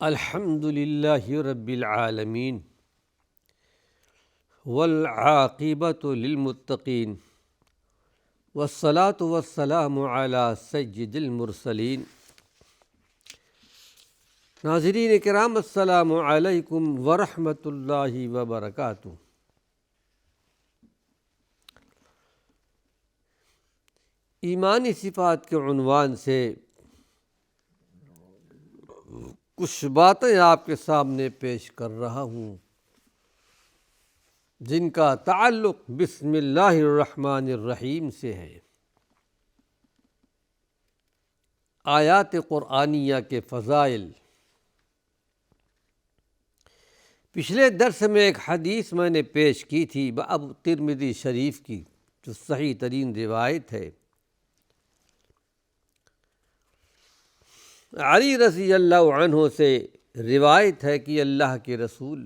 الحمد للہ رب العالمین والعاقبۃ للمتقین والصلاة والسلام علی سید المرسلین۔ ناظرین کرام، السلام علیکم ورحمۃ اللہ وبرکاتہ۔ ایمانی صفات کے عنوان سے کچھ باتیں آپ کے سامنے پیش کر رہا ہوں جن کا تعلق بسم اللہ الرحمن الرحیم سے ہے۔ آیات قرآنیہ کے فضائل۔ پچھلے درس میں ایک حدیث میں نے پیش کی تھی ابو ترمذی شریف کی، جو صحیح ترین روایت ہے۔ علی رضی اللہ عنہ سے روایت ہے کہ اللہ کے رسول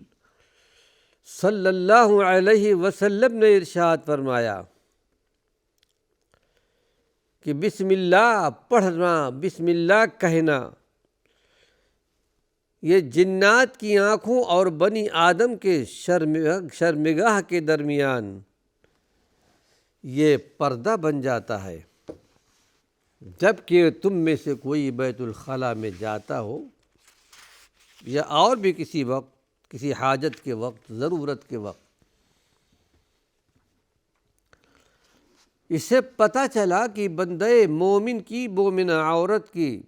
صلی اللہ علیہ وسلم نے ارشاد فرمایا کہ بسم اللہ پڑھنا، بسم اللہ کہنا، یہ جنات کی آنکھوں اور بنی آدم کے شرمگاہ کے درمیان یہ پردہ بن جاتا ہے۔ جب کہ تم میں سے کوئی بیت الخلاء میں جاتا ہو یا اور بھی کسی وقت، کسی حاجت کے وقت، ضرورت کے وقت، اس سے پتہ چلا کہ بندے مومن کی، مومنہ عورت کی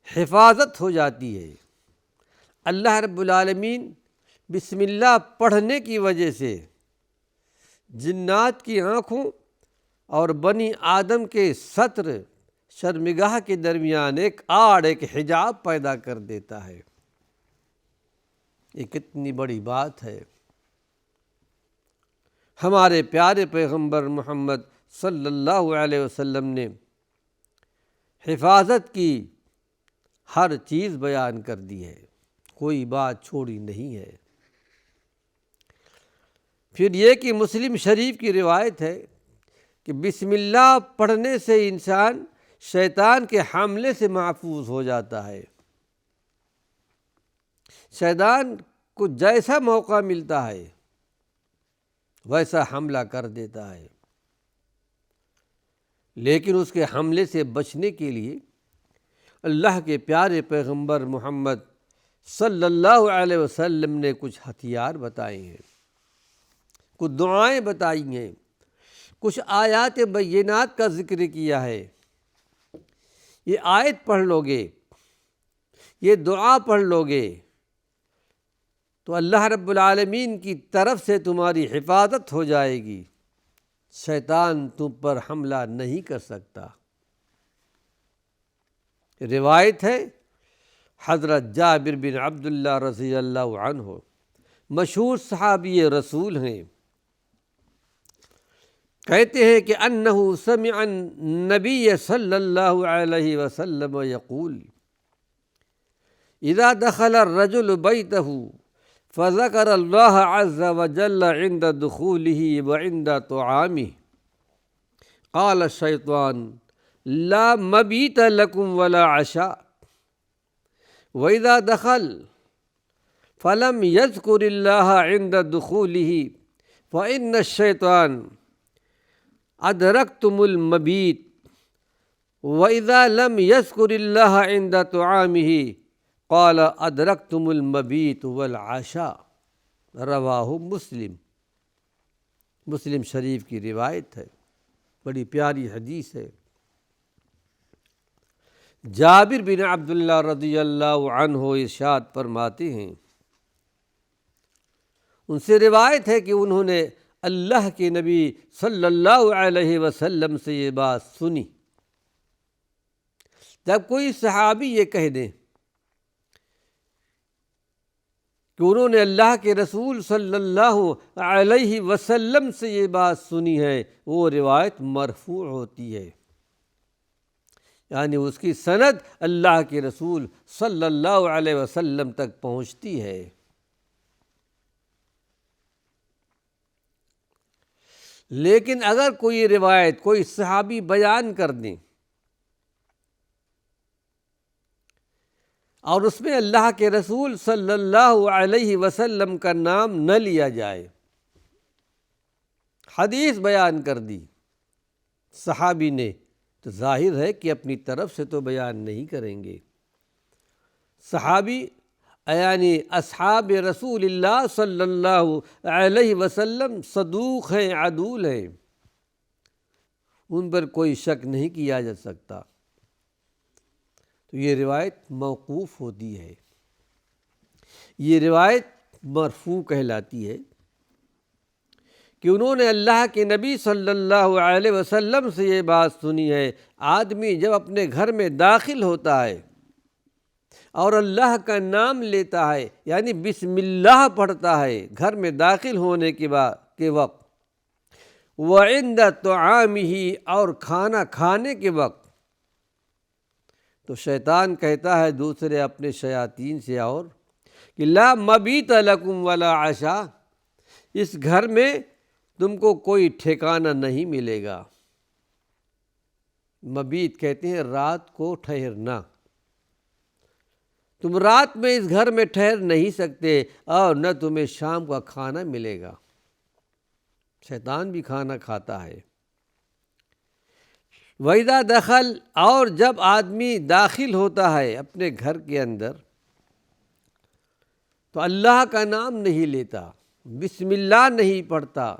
حفاظت ہو جاتی ہے۔ اللہ رب العالمین بسم اللہ پڑھنے کی وجہ سے جنات کی آنکھوں اور بنی آدم کے ستر، شرمگاہ کے درمیان ایک آڑ، ایک حجاب پیدا کر دیتا ہے۔ یہ کتنی بڑی بات ہے۔ ہمارے پیارے پیغمبر محمد صلی اللہ علیہ وسلم نے حفاظت کی ہر چیز بیان کر دی ہے، کوئی بات چھوڑی نہیں ہے۔ پھر یہ کہ مسلم شریف کی روایت ہے کہ بسم اللہ پڑھنے سے انسان شیطان کے حملے سے محفوظ ہو جاتا ہے۔ شیطان کو جیسا موقع ملتا ہے ویسا حملہ کر دیتا ہے، لیکن اس کے حملے سے بچنے کے لیے اللہ کے پیارے پیغمبر محمد صلی اللہ علیہ وسلم نے کچھ ہتھیار بتائے ہیں، کچھ دعائیں بتائی ہیں، کچھ آیات بینات کا ذکر کیا ہے۔ یہ آیت پڑھ لو گے، یہ دعا پڑھ لو گے تو اللہ رب العالمین کی طرف سے تمہاری حفاظت ہو جائے گی، شیطان تم پر حملہ نہیں کر سکتا۔ روایت ہے حضرت جابر بن عبداللہ رضی اللہ عنہ، مشہور صحابی رسول ہیں، کہتے ہیں کہ انہ سمع النبی صلی اللہ علیہ وسلم یقول اذا دخل الرجل بیتہ فذکر اللہ عز وجل عند دخولہ وعند طعامہ قال الشیطان لا مبیت لکم ولا عشاء وَإِذَا دَخَلَ فَلَمْ يَذْكُرِ اللَّهَ عِنْدَ دُخُولِهِ فَإِنَّ الشَّيْطَانَ أَدْرَكْتُمُ الْمَبِيتَ وَإِذَا لَمْ يَذْكُرِ اللَّهَ عِنْدَ طَعَامِهِ قَالَ أَدْرَكْتُمُ الْمَبِيتَ وَالْعَشَاءَ۔ رواہ مسلم، مسلم شریف کی روایت ہے، بڑی پیاری حدیث ہے۔ جابر بن عبداللہ رضی اللہ عنہ ارشاد فرماتے ہیں، ان سے روایت ہے کہ انہوں نے اللہ کے نبی صلی اللہ علیہ وسلم سے یہ بات سنی۔ جب کوئی صحابی یہ کہہ دیں کہ انہوں نے اللہ کے رسول صلی اللہ علیہ وسلم سے یہ بات سنی ہے، وہ روایت مرفوع ہوتی ہے، یعنی اس کی سند اللہ کے رسول صلی اللہ علیہ وسلم تک پہنچتی ہے۔ لیکن اگر کوئی روایت کوئی صحابی بیان کر دیں اور اس میں اللہ کے رسول صلی اللہ علیہ وسلم کا نام نہ لیا جائے۔ حدیث بیان کر دی صحابی نے، تو ظاہر ہے کہ اپنی طرف سے تو بیان نہیں کریں گے۔ صحابی یعنی اصحاب رسول اللہ صلی اللہ علیہ وسلم صدوق ہیں، عدول ہیں، ان پر کوئی شک نہیں کیا جا سکتا۔ تو یہ روایت موقوف ہوتی ہے، یہ روایت مرفوع کہلاتی ہے کہ انہوں نے اللہ کے نبی صلی اللہ علیہ وسلم سے یہ بات سنی ہے، آدمی جب اپنے گھر میں داخل ہوتا ہے اور اللہ کا نام لیتا ہے، یعنی بسم اللہ پڑھتا ہے گھر میں داخل ہونے کے وقت، وعند طعامہ، اور کھانا کھانے کے وقت، تو شیطان کہتا ہے دوسرے اپنے شیاطین سے اور کہ لا مبیت لکم ولا عشاء، اس گھر میں تم کو کوئی ٹھکانہ نہیں ملے گا۔ مبیت کہتے ہیں رات کو ٹھہرنا، تم رات میں اس گھر میں ٹھہر نہیں سکتے، اور نہ تمہیں شام کا کھانا ملے گا۔ شیطان بھی کھانا کھاتا ہے۔ وَإِذَا دَخَلَ، اور جب آدمی داخل ہوتا ہے اپنے گھر کے اندر تو اللہ کا نام نہیں لیتا، بسم اللہ نہیں پڑھتا،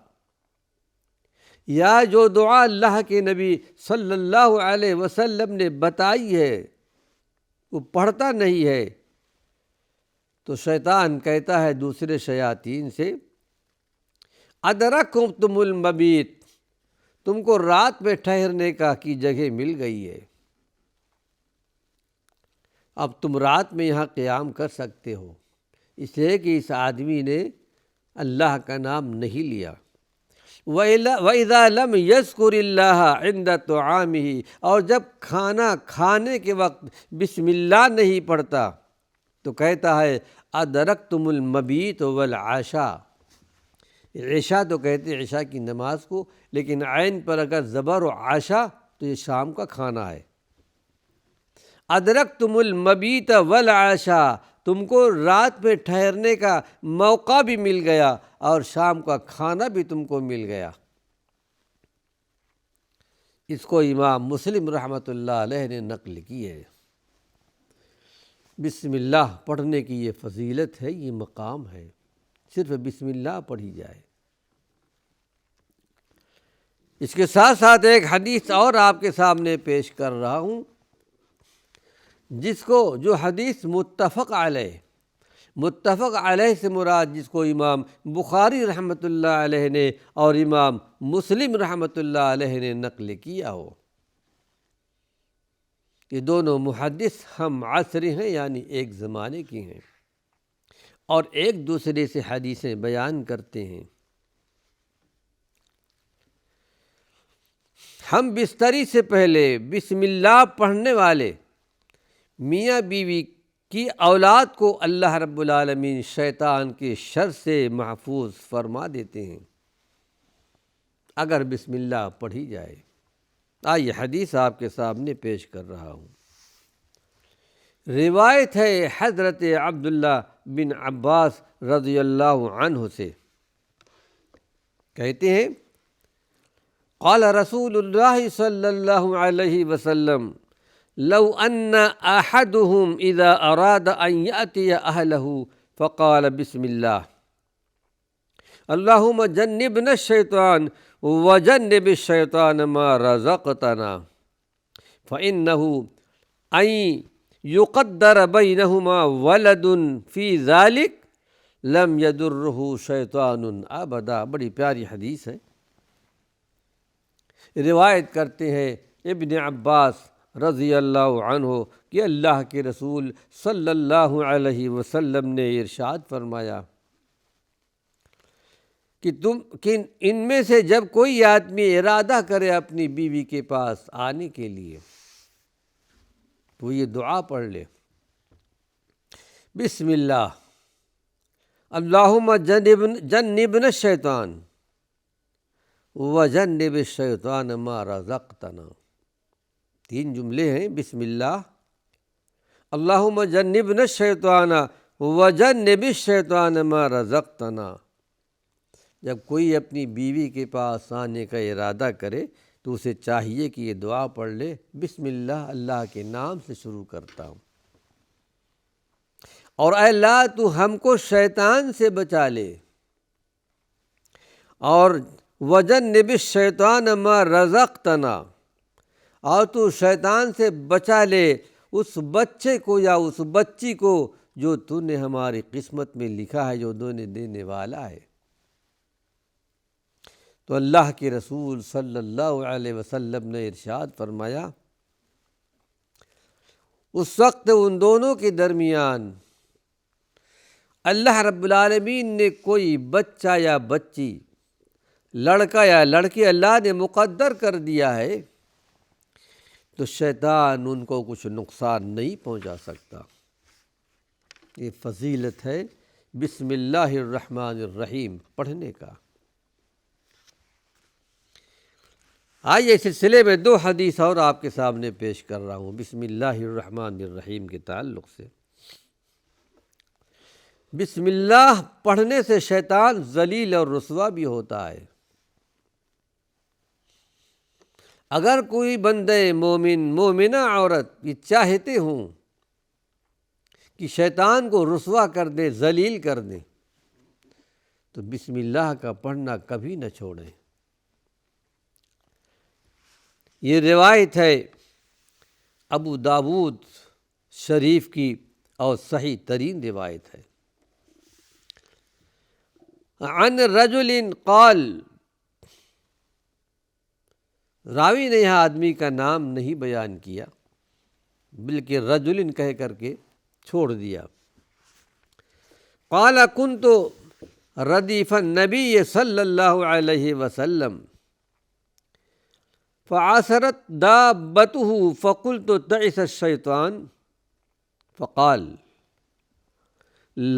یا جو دعا اللہ کے نبی صلی اللہ علیہ وسلم نے بتائی ہے وہ پڑھتا نہیں ہے، تو شیطان کہتا ہے دوسرے شیاطین سے ادرکتم المبیت، تم کو رات میں ٹھہرنے کی جگہ مل گئی ہے، اب تم رات میں یہاں قیام کر سکتے ہو، اس لیے کہ اس آدمی نے اللہ کا نام نہیں لیا۔ وَإِذَا لَمْ يَذْكُرِ اللَّهَ عِنْدَ طَعَامِهِ، اور جب کھانا کھانے کے وقت بسم اللہ نہیں پڑھتا تو کہتا ہے ادرکتم المبیت والعشاء، عشاء تو کہتے ہیں عشاء کی نماز کو، لیکن عین پر اگر زبر و عشاء تو یہ شام کا کھانا ہے۔ ادرکتم المبیت والعشاء، تم کو رات میں ٹھہرنے کا موقع بھی مل گیا اور شام کا کھانا بھی تم کو مل گیا۔ اس کو امام مسلم رحمۃ اللہ علیہ نے نقل کی ہے۔ بسم اللہ پڑھنے کی یہ فضیلت ہے، یہ مقام ہے، صرف بسم اللہ پڑھی جائے۔ اس کے ساتھ ساتھ ایک حدیث اور آپ کے سامنے پیش کر رہا ہوں، جو حدیث متفق علیہ سے مراد جس کو امام بخاری رحمۃ اللہ علیہ نے اور امام مسلم رحمۃ اللہ علیہ نے نقل کیا ہو۔ یہ دونوں محدث ہم عصری ہیں، یعنی ایک زمانے کی ہیں، اور ایک دوسرے سے حدیثیں بیان کرتے ہیں۔ ہم بستری سے پہلے بسم اللہ پڑھنے والے میاں بیوی کی اولاد کو اللہ رب العالمین شیطان کے شر سے محفوظ فرما دیتے ہیں اگر بسم اللہ پڑھی جائے۔ آئیے حدیث آپ کے سامنے پیش کر رہا ہوں۔ روایت ہے حضرت عبداللہ بن عباس رضی اللہ عنہ سے، کہتے ہیں قال رسول اللہ صلی اللہ علیہ وسلم لو ان احدهم اذا اراد ان یأتی اہلہ فقال بسم اللہ اللہم جنبنا الشیطان وجنب الشیطان ما رزقتنا فإنه ان یقدر بینہما ولد فی ذلک لم یضرہ شیطان ابدا۔ بڑی پیاری حدیث ہے۔ روایت کرتے ہیں ابن عباس رضی اللہ عنہ کہ اللہ کے رسول صلی اللہ علیہ وسلم نے ارشاد فرمایا کہ ان میں سے جب کوئی آدمی ارادہ کرے اپنی بیوی کے پاس آنے کے لیے تو یہ دعا پڑھ لے، بسم اللہ اللہم جنبنا الشیطان وجنب الشیطان ما رزقتنا۔ 3 جملے ہیں، بسم اللہ اللہم جنبنا الشیطان وجنب الشیطان ما رزقتنا۔ جب کوئی اپنی بیوی کے پاس آنے کا ارادہ کرے تو اسے چاہیے کہ یہ دعا پڑھ لے، بسم اللہ، اللہ کے نام سے شروع کرتا ہوں، اور اے اللہ تو ہم کو شیطان سے بچا لے، اور وجنب الشیطان ما رزقتنا، اور تو شیطان سے بچا لے اس بچے کو یا اس بچی کو جو تو نے ہماری قسمت میں لکھا ہے، جو تو نے دینے والا ہے۔ تو اللہ کے رسول صلی اللہ علیہ وسلم نے ارشاد فرمایا، اس وقت ان دونوں کے درمیان اللہ رب العالمین نے کوئی بچہ یا بچی، لڑکا یا لڑکی اللہ نے مقدر کر دیا ہے تو شیطان ان کو کچھ نقصان نہیں پہنچا سکتا۔ یہ فضیلت ہے بسم اللہ الرحمن الرحیم پڑھنے کا۔ آئیے اس سلسلے میں 2 حدیث اور آپ کے سامنے پیش کر رہا ہوں بسم اللہ الرحمن الرحیم کے تعلق سے۔ بسم اللہ پڑھنے سے شیطان ذلیل اور رسوا بھی ہوتا ہے۔ اگر کوئی بندے مومن، مومنہ عورت یہ چاہتے ہوں کہ شیطان کو رسوا کر دے، ذلیل کر دیں، تو بسم اللہ کا پڑھنا کبھی نہ چھوڑیں۔ یہ روایت ہے ابو داود شریف کی اور صحیح ترین روایت ہے۔ عن رجل قال، راوی نے یہاں آدمی کا نام نہیں بیان کیا بلکہ رجل کہہ کر کے چھوڑ دیا۔ قال كنت ردیف النبی صلی اللہ علیہ وسلم فعثرت دابته فقلت تعس الشیطان فقال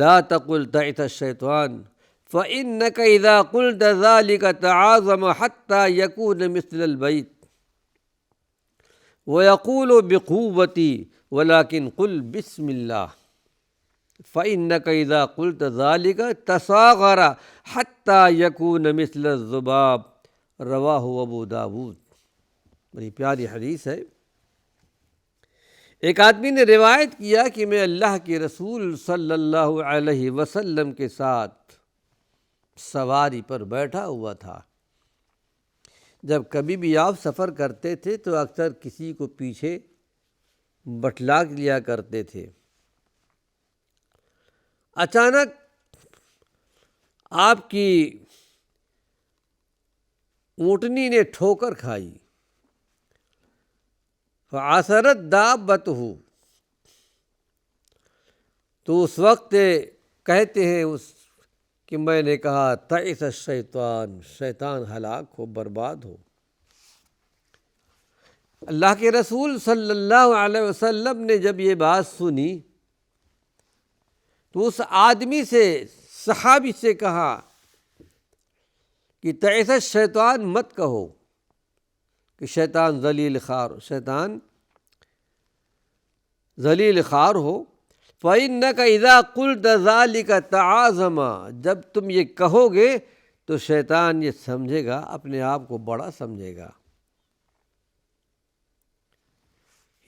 لا تقل تعس الشیطان فإنك إذا قلت ذلك تعاظم حتى يكون مثل البيت ويقول بقوتي ولكن قل بسم الله فإنك إذا قلت ذلك تصاغر حتى يكون مثل الذباب، رواہ ابو داود۔ بڑی پیاری حدیث ہے۔ ایک آدمی نے روایت کیا کہ میں اللہ کے رسول صلی اللہ علیہ وسلم کے ساتھ سواری پر بیٹھا ہوا تھا۔ جب کبھی بھی آپ سفر کرتے تھے تو اکثر کسی کو پیچھے بٹھلا لیا کرتے تھے۔ اچانک آپ کی اونٹنی نے ٹھوکر کھائی، فعثرت دابته، تو اس وقت کہتے ہیں کہ میں نے کہا تعس الشیطان، شیطان ہلاک ہو، برباد ہو۔ اللہ کے رسول صلی اللہ علیہ وسلم نے جب یہ بات سنی تو اس آدمی سے، صحابی سے کہا کہ تعس الشیطان مت کہو کہ شیطان ذلیل خوار ہو۔ فَإِنَّكَ إِذَا قُلْتَ ذَلِكَ تَعَاظَمَ، جب تم یہ کہو گے تو شیطان یہ سمجھے گا، اپنے آپ کو بڑا سمجھے گا۔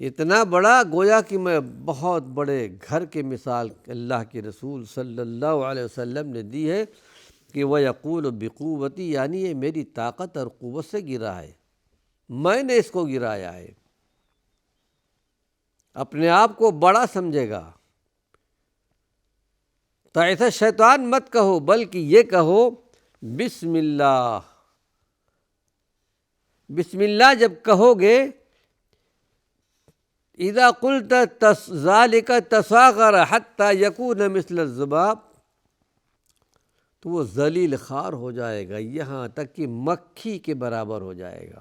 اتنا بڑا گویا کہ میں بہت بڑے گھر کے مثال اللہ کے رسول صلی اللہ علیہ وسلم نے دی ہے کہ وَيَقُولُ بِقُوَّتِي، یعنی یہ میری طاقت اور قوت سے گرا ہے، میں نے اس کو گرایا ہے۔ اپنے آپ کو بڑا سمجھے گا۔ تو ایسا شیطان مت کہو بلکہ یہ کہو بسم اللہ۔ بسم اللہ جب کہو گے، اذا قلت ذلك تصاغر حتى يكون مثل الذباب، تو وہ ذلیل خوار ہو جائے گا، یہاں تک کہ مکھی کے برابر ہو جائے گا۔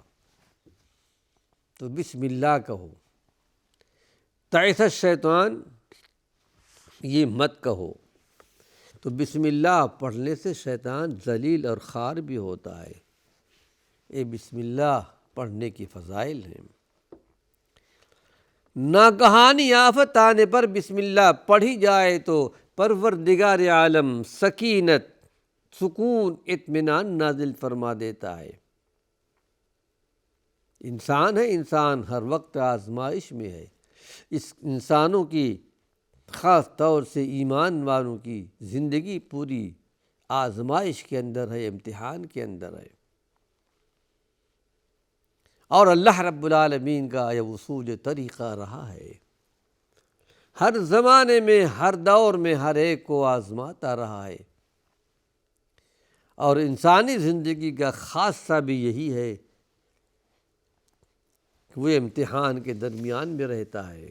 تو بسم اللہ کہو۔ تعس الشیطان یہ مت کہو۔ تو بسم اللہ پڑھنے سے شیطان ذلیل اور خوار بھی ہوتا ہے۔ یہ بسم اللہ پڑھنے کی فضائل ہیں۔ ناگہانی آفت آنے پر بسم اللہ پڑھی جائے تو پروردگار عالم سکینت، سکون، اطمینان نازل فرما دیتا ہے۔ انسان ہے، انسان ہر وقت آزمائش میں ہے۔ اس انسانوں کی خاص طور سے ایمان والوں کی زندگی پوری آزمائش کے اندر ہے، امتحان کے اندر ہے، اور اللہ رب العالمین کا یہ اصول طریقہ رہا ہے، ہر زمانے میں، ہر دور میں ہر ایک کو آزماتا رہا ہے، اور انسانی زندگی کا خاصہ بھی یہی ہے کہ وہ امتحان کے درمیان میں رہتا ہے۔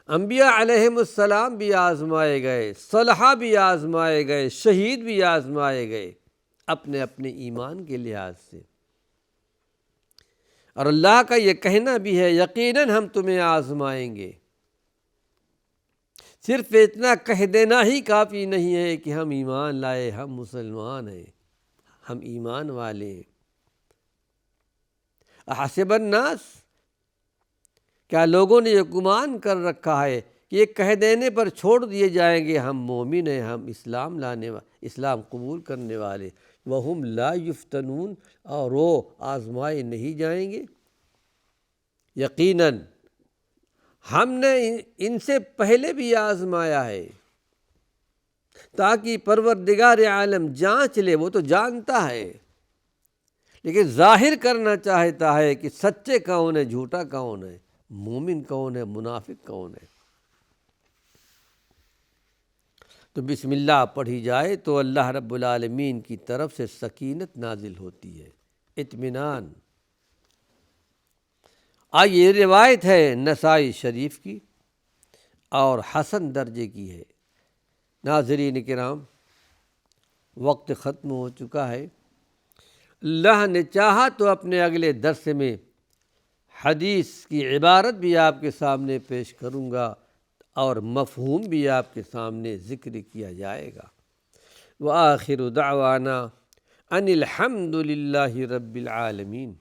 انبیاء علیہم السلام بھی آزمائے گئے، صالحہ بھی آزمائے گئے، شہید بھی آزمائے گئے اپنے اپنے ایمان کے لحاظ سے، اور اللہ کا یہ کہنا بھی ہے یقیناً ہم تمہیں آزمائیں گے۔ صرف اتنا کہہ دینا ہی کافی نہیں ہے کہ ہم ایمان لائے، ہم مسلمان ہیں، ہم ایمان والے ہیں۔ احسب الناس، کیا لوگوں نے یہ گمان کر رکھا ہے کہ یہ کہہ دینے پر چھوڑ دیے جائیں گے ہم مومن ہیں، ہم اسلام قبول کرنے والے، وَهُمْ لَا يُفْتَنُونَ، اور وہ آزمائے نہیں جائیں گے؟ یقیناً ہم نے ان سے پہلے بھی آزمایا ہے، تاکہ پروردگار عالم جانچ لے۔ وہ تو جانتا ہے، لیکن ظاہر کرنا چاہتا ہے کہ سچے کون ہے، جھوٹا کون ہے، مومن کون ہے، منافق کون ہے۔ تو بسم اللہ پڑھی جائے تو اللہ رب العالمین کی طرف سے سکینت نازل ہوتی ہے، اطمینان۔ یہ روایت ہے نسائی شریف کی اور حسن درجے کی ہے۔ ناظرین کرام، وقت ختم ہو چکا ہے۔ اللہ نے چاہا تو اپنے اگلے درس میں حدیث کی عبارت بھی آپ کے سامنے پیش کروں گا اور مفہوم بھی آپ کے سامنے ذکر کیا جائے گا۔ وآخر دعوانا ان الحمد للہ رب العالمین۔